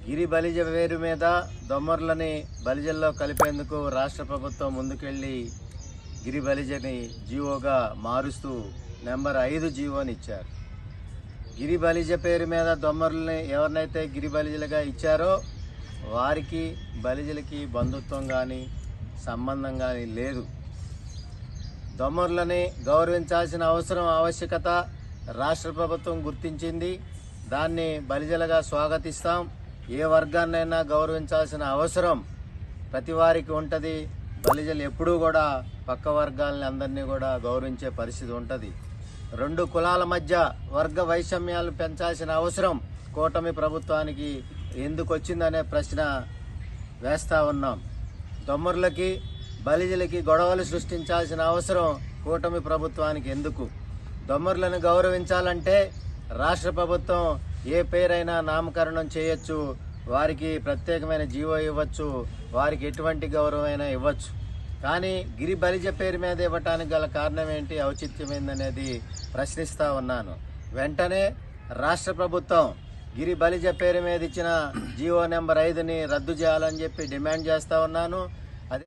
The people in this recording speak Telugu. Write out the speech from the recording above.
గిరి బలిజ పేరు మీద దొమ్మర్లని బలిజల్లో కలిపేందుకు రాష్ట్ర ప్రభుత్వం ముందుకెళ్లి గిరి బలిజని జీవోగా మారుస్తూ నెంబర్ 5 జీవోని ఇచ్చారు. గిరి బలిజ పేరు మీద దొమ్మర్లని ఎవరినైతే గిరి బలిజలుగా ఇచ్చారో వారికి బలిజలకి బంధుత్వం కానీ సంబంధం కానీ లేదు. దొమ్మర్లని గౌరవించాల్సిన ఆవశ్యకత రాష్ట్ర ప్రభుత్వం గుర్తించింది. దాన్ని బలిజలుగా స్వాగతిస్తాం. ఏ వర్గాన్నైనా గౌరవించాల్సిన అవసరం ప్రతి వారికి ఉంటుంది. బలిజలు ఎప్పుడూ కూడా పక్క వర్గాలని అందరినీ కూడా గౌరవించే పరిస్థితి ఉంటుంది. 2 కులాల మధ్య వర్గ వైషమ్యాలు పెంచాల్సిన అవసరం కూటమి ప్రభుత్వానికి ఎందుకు వచ్చిందనే ప్రశ్న వేస్తా ఉన్నాం. దొమ్మర్లకి బలిజలకి గొడవలు సృష్టించాల్సిన అవసరం కూటమి ప్రభుత్వానికి ఎందుకు? దొమ్మర్లను గౌరవించాలంటే రాష్ట్ర ప్రభుత్వం ఏ పేరైనా నామకరణం చేయొచ్చు, వారికి ప్రత్యేకమైన జీవో ఇవ్వచ్చు, వారికి ఎటువంటి గౌరవమైనా ఇవ్వచ్చు. కానీ గిరి బలిజ పేరు మీద ఇవ్వటానికి గల కారణం ఏంటి, ఔచిత్యమైందనేది ప్రశ్నిస్తా ఉన్నాను. వెంటనే రాష్ట్ర ప్రభుత్వం గిరి బలిజ పేరు మీద ఇచ్చిన జీవో నెంబర్ 5ని రద్దు చేయాలని చెప్పి డిమాండ్ చేస్తా ఉన్నాను.